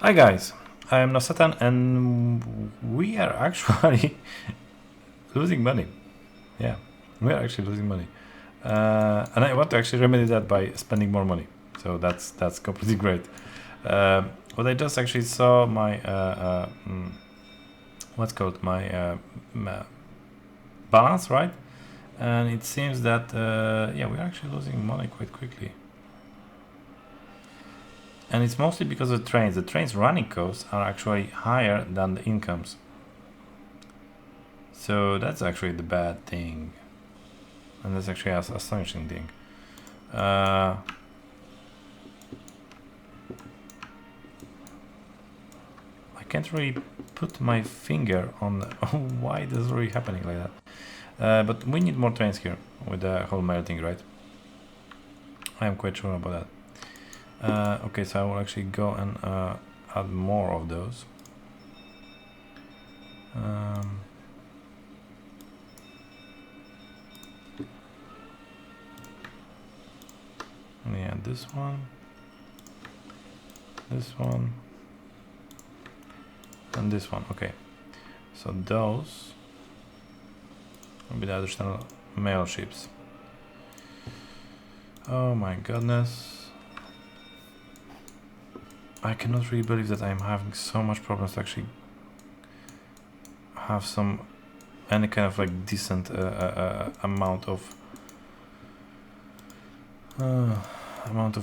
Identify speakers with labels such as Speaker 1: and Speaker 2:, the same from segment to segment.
Speaker 1: Hi guys, I am Nosatan and we are actually losing money. Yeah, we are actually losing money. And I want to actually remedy that by spending more money. So that's completely great. What I just actually saw my what's called my balance, right? And it seems that yeah, we're actually losing money quite quickly. And it's mostly because of the trains. The trains running costs are actually higher than the incomes. So that's actually the bad thing. And that's actually an astonishing thing. I can't really put my finger on why this is really happening like that. But we need more trains here with the whole melting, right? I am quite sure about that. Okay, so I will actually go and add more of those. Yeah, this one, and this one. Okay, so those will be the additional mail ships. Oh my goodness. I cannot really believe that I'm having so much problems to actually have any kind of like decent amount of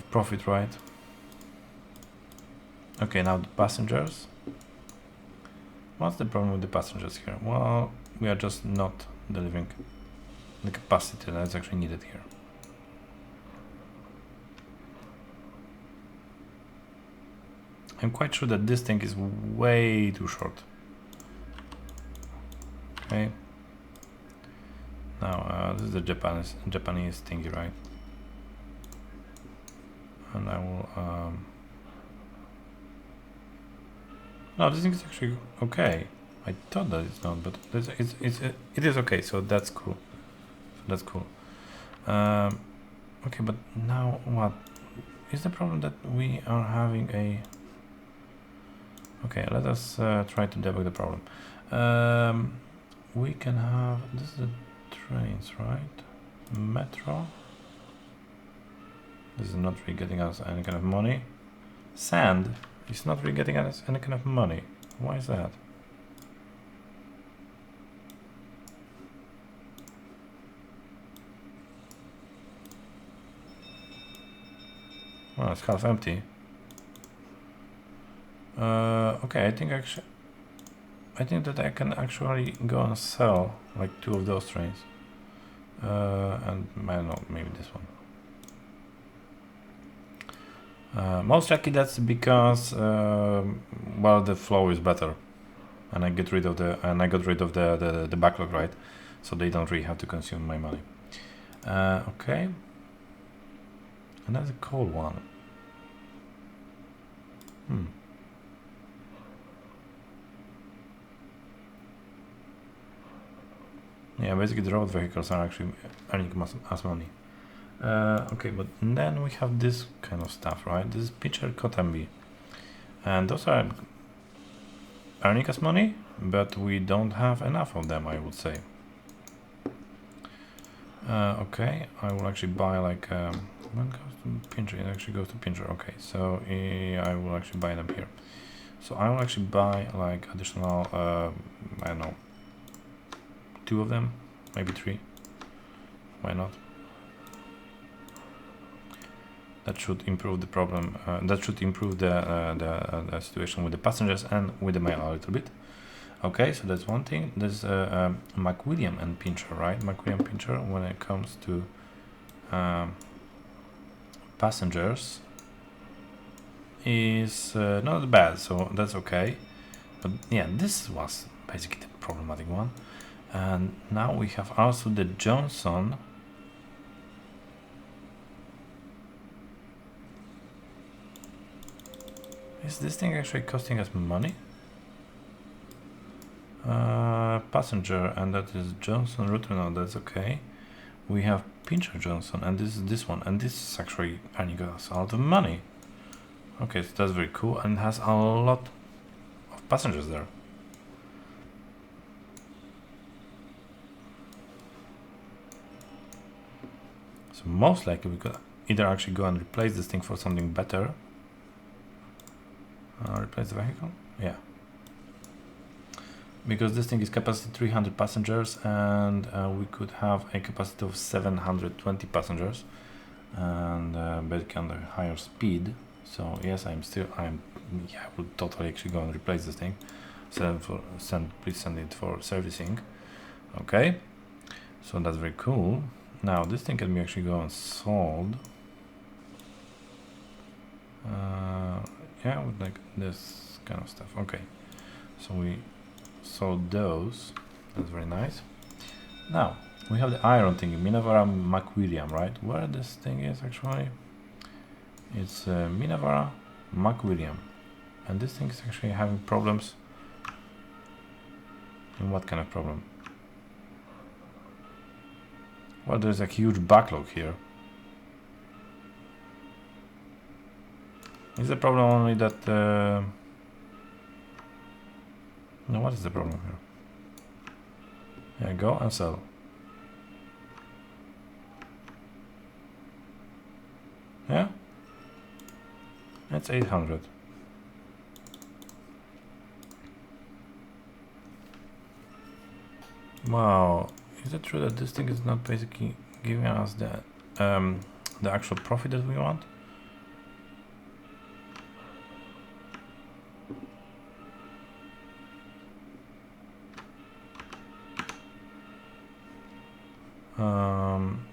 Speaker 1: profit, right? Okay, now the passengers. What's the problem with the passengers here? Well, we are just not delivering the capacity that's actually needed here. I'm quite sure that this thing is way too short. Okay. Now this is the Japanese thingy, right? And I will. No, this thing is actually okay. I thought that it's not, but it is okay. So that's cool. That's cool. Okay, but now what is the problem that we are having a? Okay, let us try to debug the problem. We can have, this is the trains, right? Metro. This is not really getting us any kind of money. Sand is not really getting us any kind of money. Why is that? Well, it's half empty. Okay, I think that I can actually go and sell like 2 of those trains. And I don't know, maybe this one. Most likely that's because well, the flow is better, and I got rid of the backlog, right? So they don't really have to consume my money. Okay, and that's a cool one. Yeah, basically the road vehicles are actually earning us money. Okay, but then we have this kind of stuff, right? This is pitcher Kotambi, and those are earning us money, but we don't have enough of them, I would say. Okay, I will actually buy like when it goes to pincher, it actually goes to pincher. Okay, so I will actually buy them here. So I will actually buy like additional I don't know, 2 of them, maybe 3. Why not? That should improve the problem. That should improve the situation with the passengers and with the mail a little bit. Okay, so that's one thing. There's McWilliam and Pincher, right? McWilliam Pincher, when it comes to passengers, is not bad, so that's okay. But yeah, this was basically the problematic one. And now we have also the Johnson. Is this thing actually costing us money? Passenger, and that is Johnson route. No, that's okay. We have Pincher Johnson, and this is this one, and this is actually earning us a lot of money. Okay, so that's very cool, and it has a lot of passengers there. So most likely we could either actually go and replace this thing for something better. Replace the vehicle? Yeah. Because this thing is capacity 300 passengers, and we could have a capacity of 720 passengers, and basically on a higher speed. So yes, yeah, I would totally actually go and replace this thing. Please send it for servicing. Okay, so that's very cool. Now this thing can be actually go and sold. Yeah, with like this kind of stuff. Okay, so we sold those. That's very nice. Now we have the iron thing, Minavara McWilliam, right? Where this thing is actually? It's Minavara McWilliam, and this thing is actually having problems. And what kind of problem? Well, there's a huge backlog here. Is the problem only that? No, what is the problem here? Yeah, go and sell. Yeah, it's 800. Wow, is it true that this thing is not basically giving us the actual profit that we want?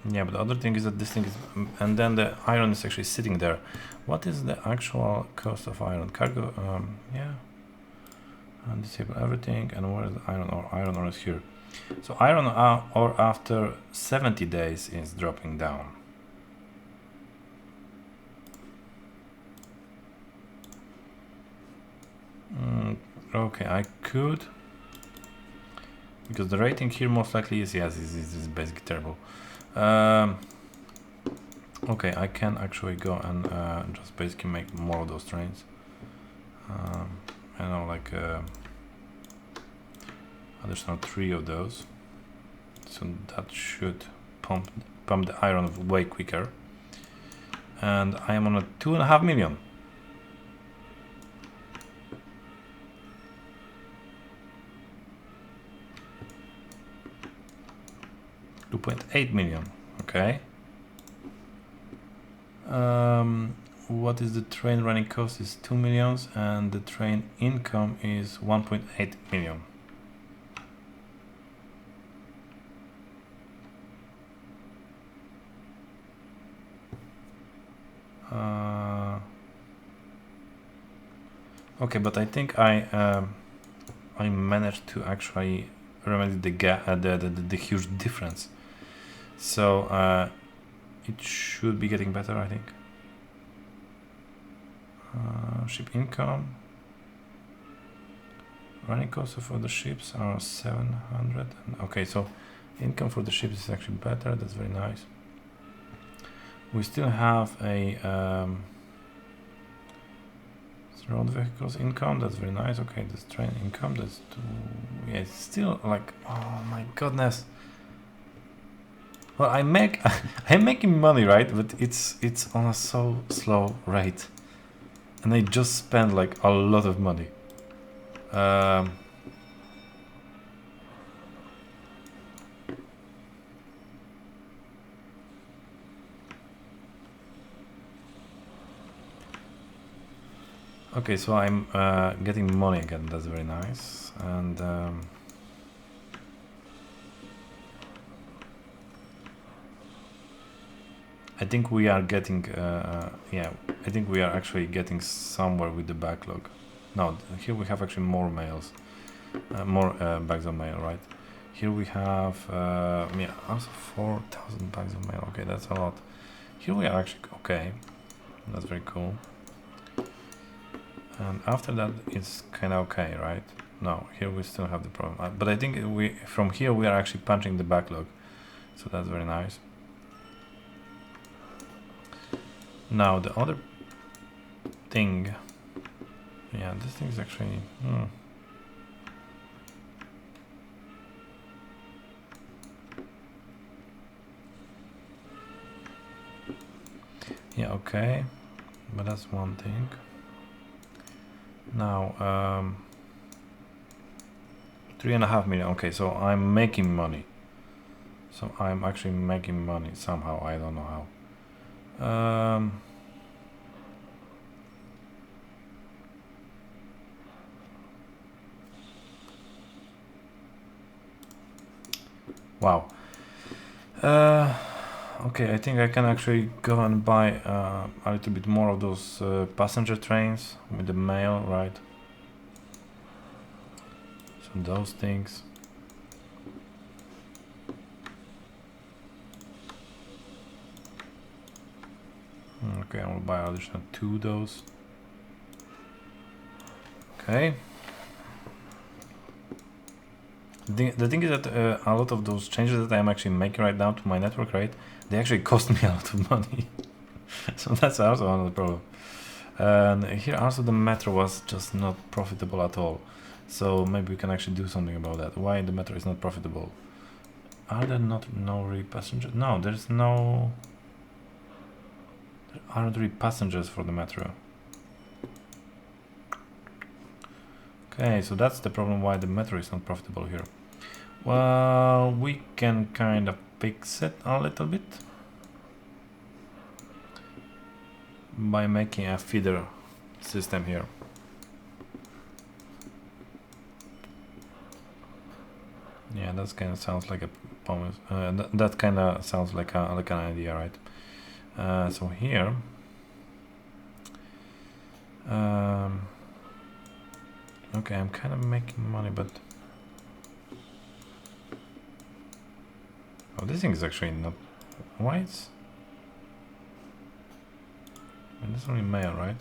Speaker 1: Yeah, but the other thing is that this thing is, and then the iron is actually sitting there. What is the actual cost of iron? Cargo, yeah, and disable everything. And where is the iron ore? Iron ore is here. So iron ore after 70 days is dropping down. Okay, I could, because the rating here most likely is, yes, this is basically terrible. Okay, I can actually go and just basically make more of those trains. I know, like additional 3 of those, so that should pump the iron way quicker. And I am on a 2.5 million. $2.8 million. Okay. What is the train running cost? Is 2 millions, and the train income is 1.8 million. Okay, but I think I managed to actually remedy the huge difference. So it should be getting better, I think. Ship income. Running costs for the ships are 700. Okay, so income for the ships is actually better. That's very nice. We still have a road vehicles income. That's very nice. Okay, this train income. That's yeah, it's still like, oh my goodness. Well, I'm making money, right? But it's on a so slow rate, and I just spend like a lot of money. Okay, so I'm getting money again. That's very nice, and I think we are getting, yeah, I think we are actually getting somewhere with the backlog. No, here we have actually more mails, more bags of mail, right? Here we have, yeah, also 4,000 bags of mail. Okay, that's a lot. Here we are actually, okay, that's very cool. And after that, it's kind of okay, right? No, here we still have the problem. But I think from here we are actually punching the backlog, so that's very nice. Now the other thing. Yeah, this thing is actually. Yeah, okay, but that's one thing. Now, 3.5 million. Okay, so I'm making money. So I'm actually making money somehow. I don't know how. Wow. Okay, I think I can actually go and buy a little bit more of those passenger trains with the mail, right? So those things. Okay, I will buy additional 2 of those. Okay. The thing is that a lot of those changes that I'm actually making right now to my network, right, they actually cost me a lot of money. So that's also another problem. And here also the metro was just not profitable at all. So maybe we can actually do something about that. Why the metro is not profitable? Are there no really passengers? No, there's no... There aren't really passengers for the metro. Okay, so that's the problem why the metro is not profitable here. Well, we can kind of fix it a little bit by making a feeder system here. Yeah, that kind of sounds like a promise. That kind of sounds like an idea, right? So here, okay, I'm kind of making money, but oh, this thing is actually not. Why it's? It's only mail, right?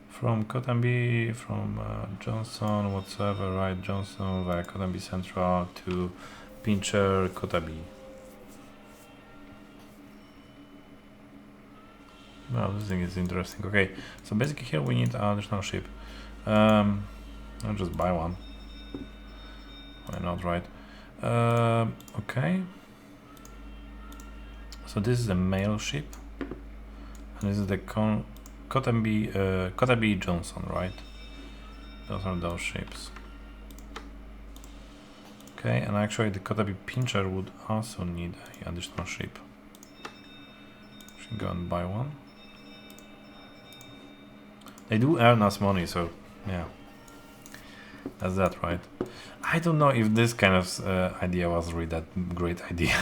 Speaker 1: From Catenary, from Johnson, whatsoever, right? Johnson via Catenary Central to Pincher, Catenary. Well, this thing is interesting. Okay, so basically here we need an additional ship. I'll just buy one. Why not, right? Okay. So this is a mail ship, and this is the Catenary Johnson, right? Those are those ships. Okay, and actually the Catenary Pincher would also need an additional ship. Should go and buy one. They do earn us money, so yeah, that's that, right? I don't know if this kind of idea was really that great idea.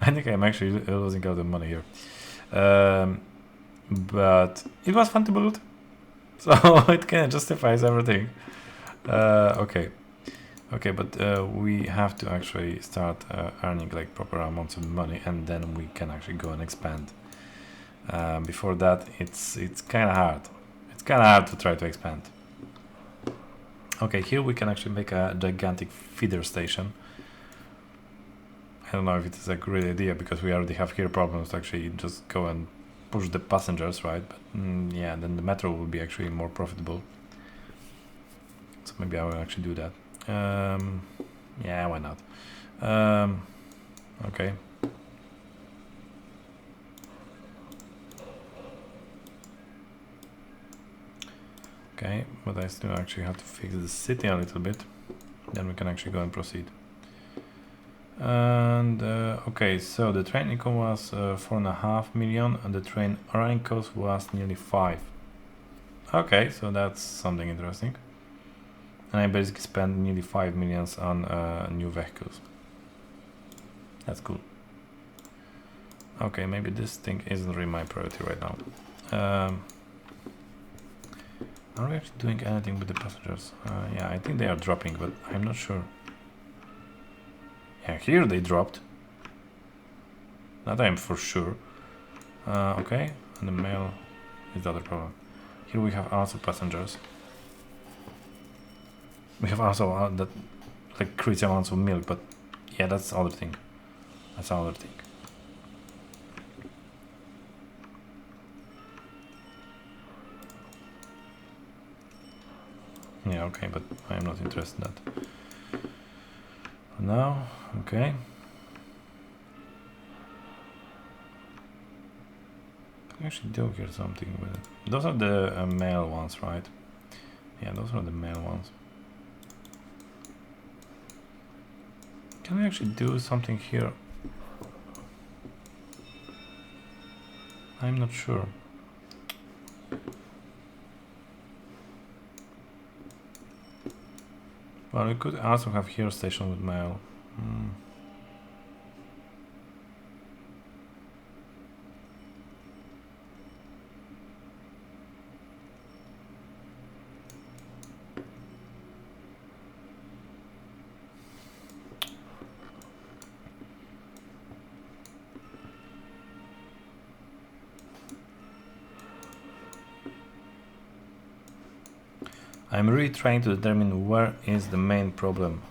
Speaker 1: I think I'm actually losing a lot of money here. But it was fun to build, so it kind of justifies everything. Okay, but we have to actually start earning like proper amounts of money, and then we can actually go and expand. Before that, it's kind of hard. It's kind of hard to try to expand. Okay, here we can actually make a gigantic feeder station. I don't know if it is a great idea because we already have here problems to actually just go and push the passengers, right? But yeah, then the metro will be actually more profitable. So maybe I will actually do that. Yeah, why not? Okay. Okay, but I still actually have to fix the city a little bit. Then we can actually go and proceed. And okay, so the train income was 4.5 million, and the train running cost was nearly 5. Okay, so that's something interesting. And I basically spent nearly 5 million on new vehicles. That's cool. Okay, maybe this thing isn't really my priority right now. Are we actually doing anything with the passengers? Yeah, I think they are dropping, but I'm not sure. Yeah, here they dropped. That I'm for sure. Okay, and the mail is the other problem. Here we have also passengers. We have also that like crazy amounts of milk, but yeah, that's the other thing. That's another thing. Yeah, okay, but I'm not interested in that. For now, okay. Can I actually do here something with it? Those are the male ones, right? Yeah, those are the male ones. Can we actually do something here? I'm not sure. Well, we could also have here station with male. I'm really trying to determine where is the main problem,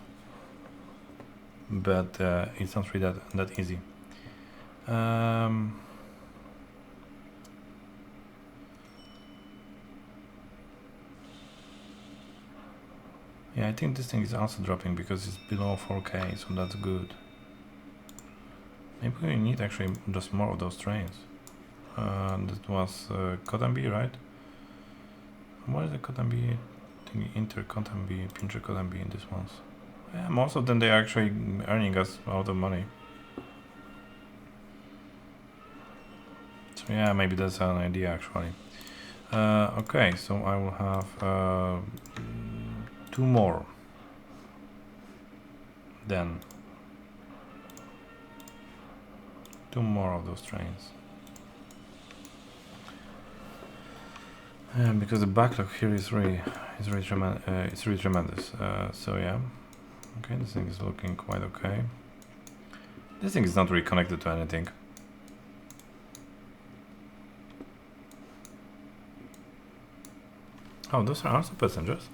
Speaker 1: but it's not really that easy. Yeah, I think this thing is also dropping because it's below 4K, so that's good. Maybe we need actually just more of those trains. That was Catenary, right? What is the Catenary? Inter Catenary, Pincher Catenary in this ones. Yeah, most of them they are actually earning us a lot of money. So yeah, maybe that's an idea actually. Okay, so I will have 2 more. Then 2 more of those trains. Because the backlog here is really tremendous. So yeah, okay, this thing is looking quite okay. This thing is not really connected to anything. Oh, those are also passengers.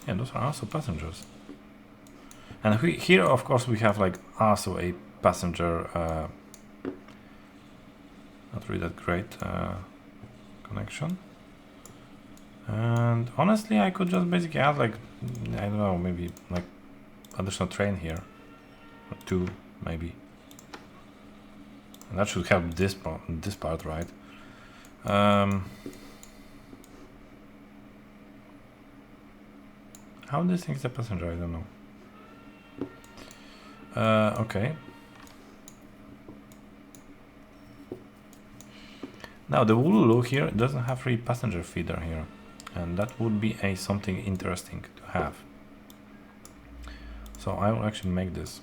Speaker 1: Yeah, those are also passengers. And here, of course, we have like also a passenger. Not really that great connection. And honestly, I could just basically add like, I don't know, maybe like additional train here, or 2 maybe. And that should help this part, right? How this thing is a passenger, I don't know. Okay. Now the Wooloo here doesn't have really passenger feeder here, and that would be something interesting to have. So I will actually make this.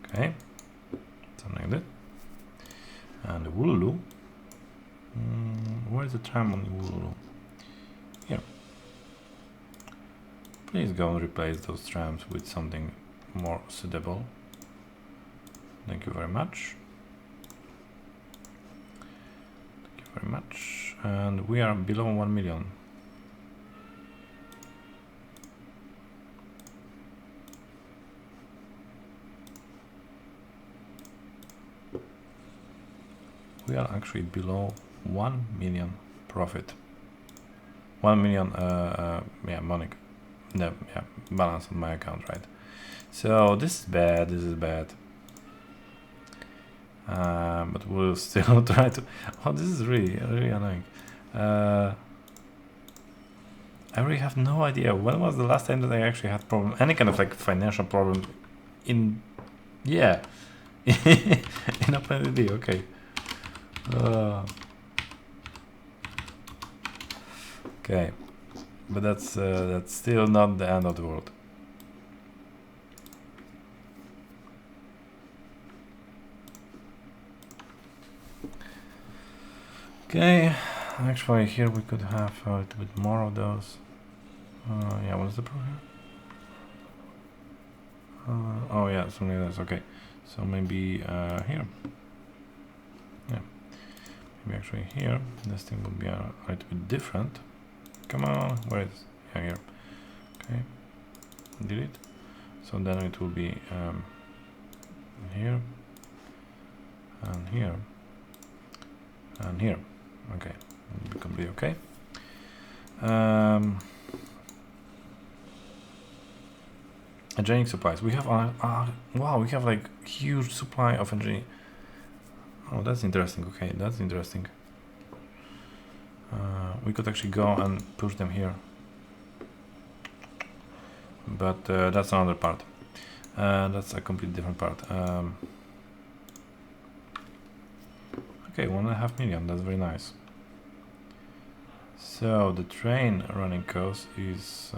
Speaker 1: Okay, something like that. And the Wooloo. Where is the tram on the Wooloo? Here. Please go and replace those trams with something more suitable. Thank you very much. Thank you very much. And we are below 1 million. We are actually below 1 million profit. 1 million yeah, money. No, yeah, balance on my account, right? So this is bad, this is bad. But we'll still try to. Oh, this is really annoying. I really have no idea when was the last time that I actually had problem, any kind of like financial problem in, yeah, in OpenTTD. Okay. Okay, but that's still not the end of the world. Okay, actually here we could have a little bit more of those. Yeah, what is the problem here? Oh yeah, something like this. Okay, so maybe here. Yeah, maybe actually here. This thing would be a little bit different. Come on, where is? Yeah, here. Okay, delete. So then it will be here, and here, and here. Okay, it'll be completely okay. Engineering supplies. We have wow, we have like huge supply of engineering. Oh, that's interesting. Okay, that's interesting. We could actually go and push them here, but that's another part. That's a completely different part. Okay, 1.5 million. That's very nice. So the train running cost is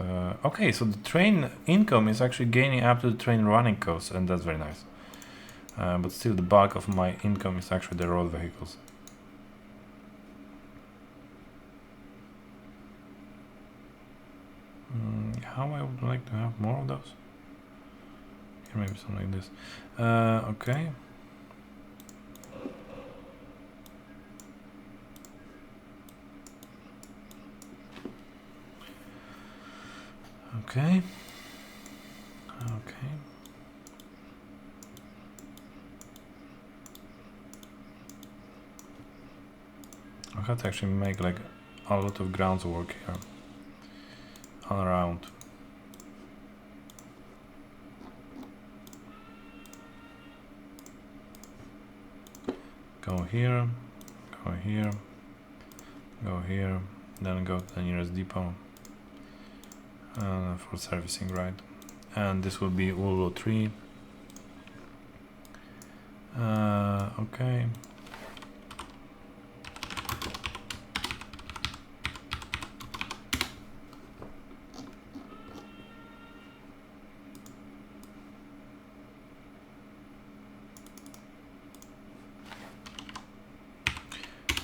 Speaker 1: okay. So the train income is actually gaining up to the train running cost, and that's very nice. But still, the bulk of my income is actually the road vehicles. How I would like to have more of those. Here, maybe something like this. Okay. Okay. Okay. I have to actually make like a lot of groundwork here all around. Go here, go here, go here, then go to the nearest depot for servicing, right? And this will be Ulu 3. Okay.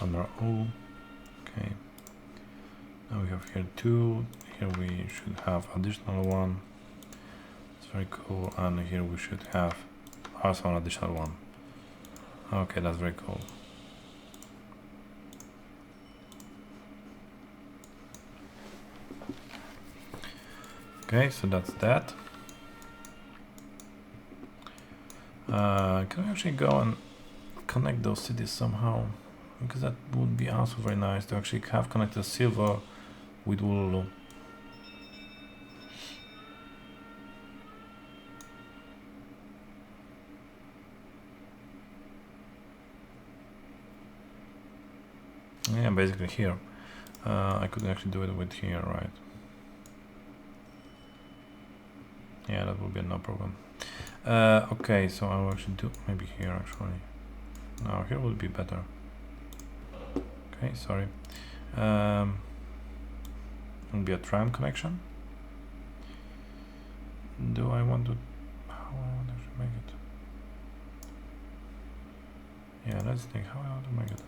Speaker 1: Under O. Okay. Now we have here 2. Here we should have additional 1. It's very cool. And here we should have also an additional 1. Okay, that's very cool. Okay, so that's that. Can we actually go and connect those cities somehow? Because that would be also very nice to actually have connected Silver with Ululu. Yeah, basically here. I could actually do it with here, right? Yeah, that would be no problem. Okay, so I'll actually do maybe here actually. No, here would be better. Okay, sorry. Will be a tram connection. Do I want to? How I want to make it? Yeah, let's think how I want to make it.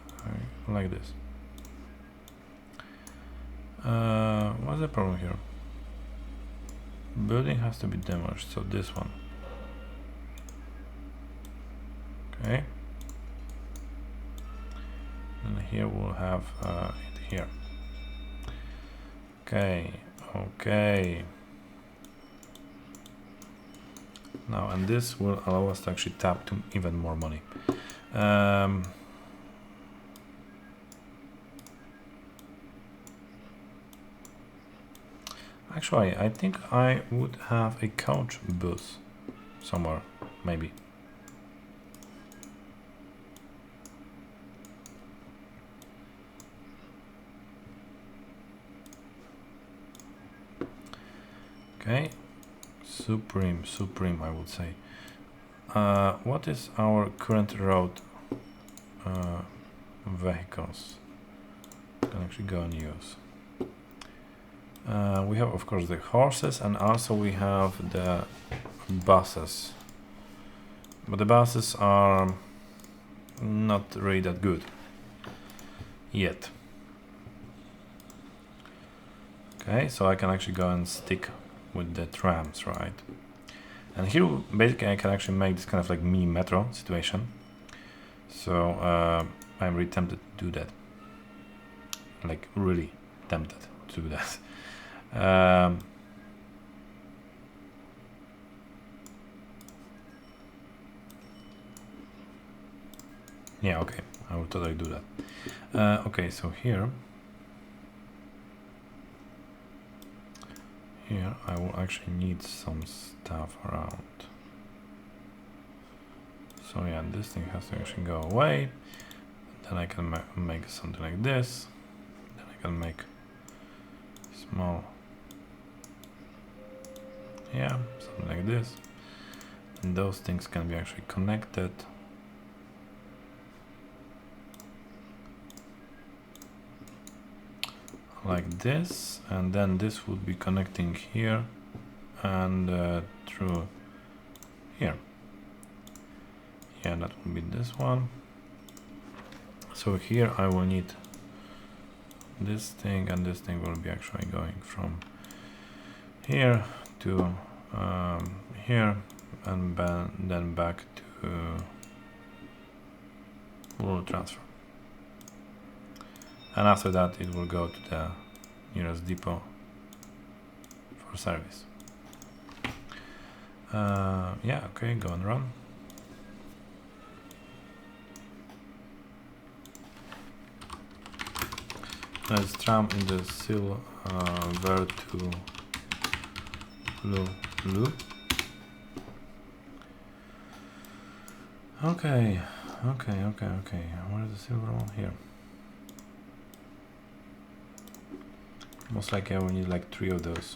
Speaker 1: Like this. What's the problem here? Building has to be demolished, so this one. Okay. And here we'll have it here. Okay, okay. Now, and this will allow us to actually tap to even more money. Actually, I think I would have a coach bus somewhere, maybe. Okay, supreme, I would say. What is our current road vehicles? Can actually go and use. We have, of course, the horses, and also we have the buses. But the buses are not really that good yet. Okay, so I can actually go and stick with the trams, right? And here, basically, I can actually make this kind of like mini metro situation. So I'm really tempted to do that. Like, really tempted to do that. Yeah, okay, I will totally do that. Okay, so here I will actually need some stuff around. So yeah, this thing has to actually go away. Then I can make something like this. Then I can make small, yeah, something like this. And those things can be actually connected. Like this, and then this would be connecting here and through here. Yeah, that will be this one. So here I will need this thing, and this thing will be actually going from here to here, and then back to will transfer. And after that it will go to the nearest depot for service. Yeah, okay, go and run. Let's tram in the silver to blue. Okay. Where is the silver one? Here. Most likely I will need like 3 of those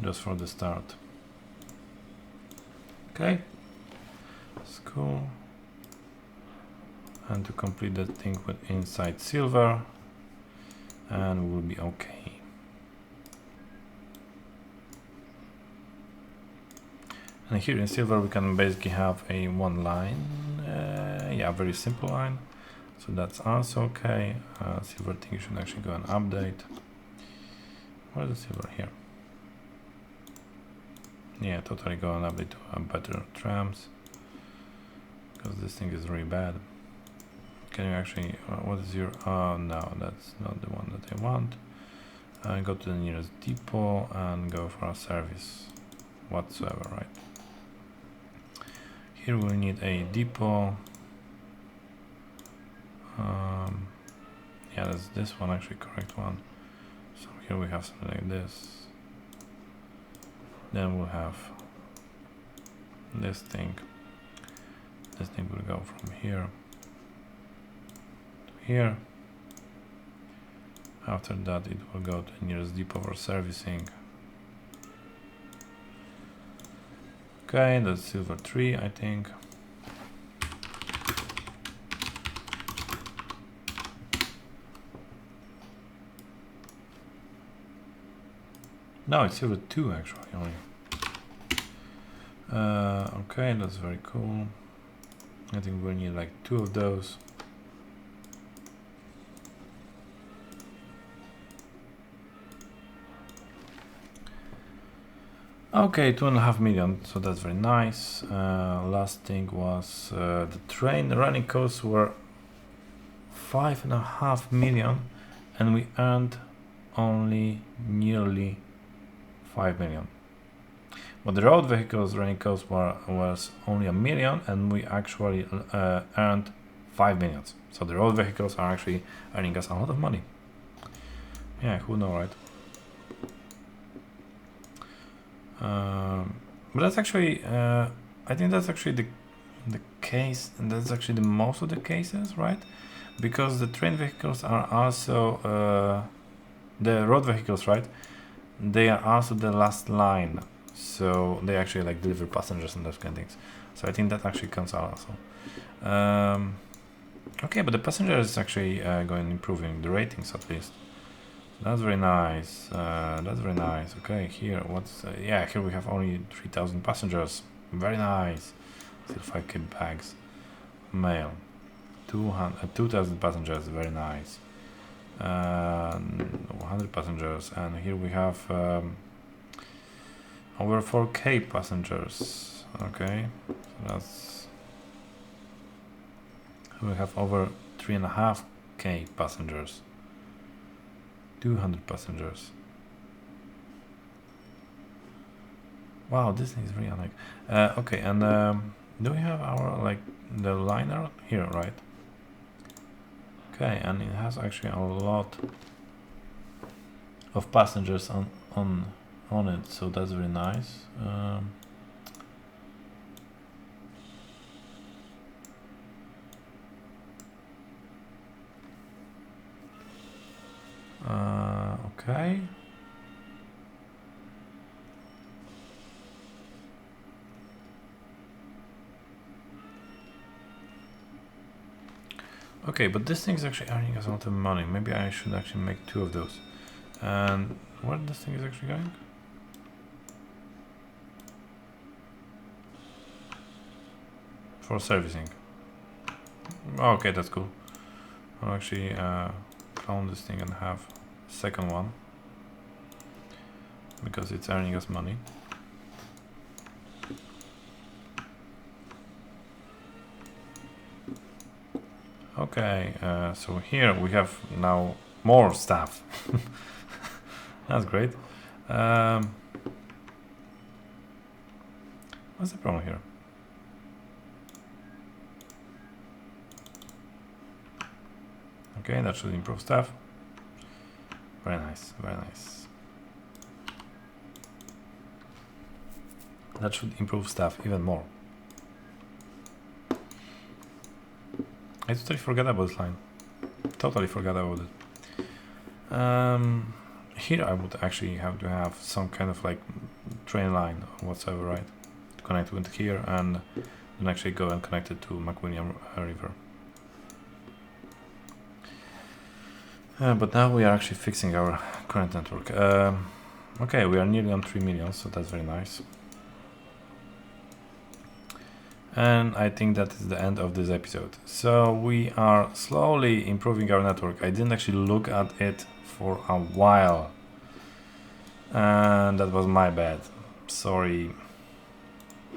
Speaker 1: just for the start. Okay, that's cool. And to complete that thing with inside silver, and we'll be okay. And here in silver we can basically have a one line, yeah, very simple line. So that's also okay. Silver thing should actually go and update. Where's the silver? Here. Yeah, totally go and update to better trams, because this thing is really bad. Can you actually, what is your, oh no, that's not the one that I want. Go to the nearest depot and go for a service whatsoever, right? Here we need a depot. Yeah, that's this one actually correct one. So here we have something like this. Then we'll have this thing. This thing will go from here to here. After that it will go to the nearest depot for servicing. Okay, that's silver 3, I think. No, it's silver 2 actually only. Okay, that's very cool. I think we'll need like 2 of those. Okay, 2.5 million, so that's very nice. Last thing was the train running costs were 5.5 million, and we earned only nearly 5 million. But the road vehicles running cost was only 1 million, and we actually earned 5 million. So the road vehicles are actually earning us a lot of money. Yeah, who knows, right? But that's actually, I think that's actually the case, and that's actually the most of the cases, right? Because the train vehicles are also the road vehicles, right? They are also the last line, so they actually like deliver passengers and those kind of things. So I think that actually comes out also. Okay, but the passengers is actually going improving the ratings at least. That's very nice. That's very nice. Okay, here what's yeah, here we have only 3,000 passengers. Very nice. Still 5k bags. Mail. 2,000 passengers. Very nice. 100 passengers, and here we have over 4k passengers. Okay, so that's, we have over 3.5k passengers. 200 passengers. Wow, this thing is really unlike. Okay, and do we have our like the liner here, right? Okay, and it has actually a lot of passengers on it, so that's very nice. Okay. Okay, but this thing is actually earning us a lot of money. Maybe I should actually make 2 of those. And where this thing is actually going? For servicing. Okay, that's cool. I'll actually clone this thing and have a second one, because it's earning us money. Okay, so here we have now more stuff. That's great. What's the problem here? Okay, that should improve stuff. Very nice, very nice. That should improve stuff even more. I totally forgot about this line. Totally forgot about it. Here I would actually have to have some kind of like train line or whatsoever, right? To connect with here and then actually go and connect it to McWilliam River. But now we are actually fixing our current network. Okay, we are nearly on 3 million, so that's very nice. And I think that is the end of this episode. So we are slowly improving our network. I didn't actually look at it for a while, and that was my bad. Sorry.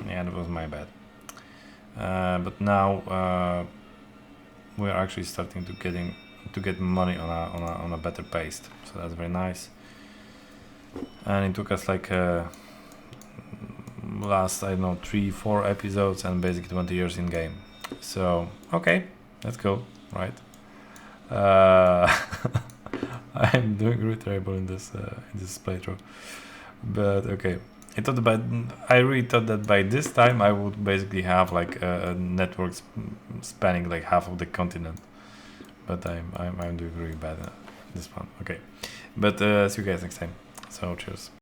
Speaker 1: Yeah, that was my bad. But now we are actually starting to get money on a better pace. So that's very nice. And it took us like last, I don't know, 3-4 episodes and basically 20 years in game. So okay, that's cool, right? I'm doing really terrible in this playthrough, but okay. I really thought that by this time I would basically have like a network spanning like half of the continent, but I'm doing really bad at this one. Okay, but see you guys next time. So cheers.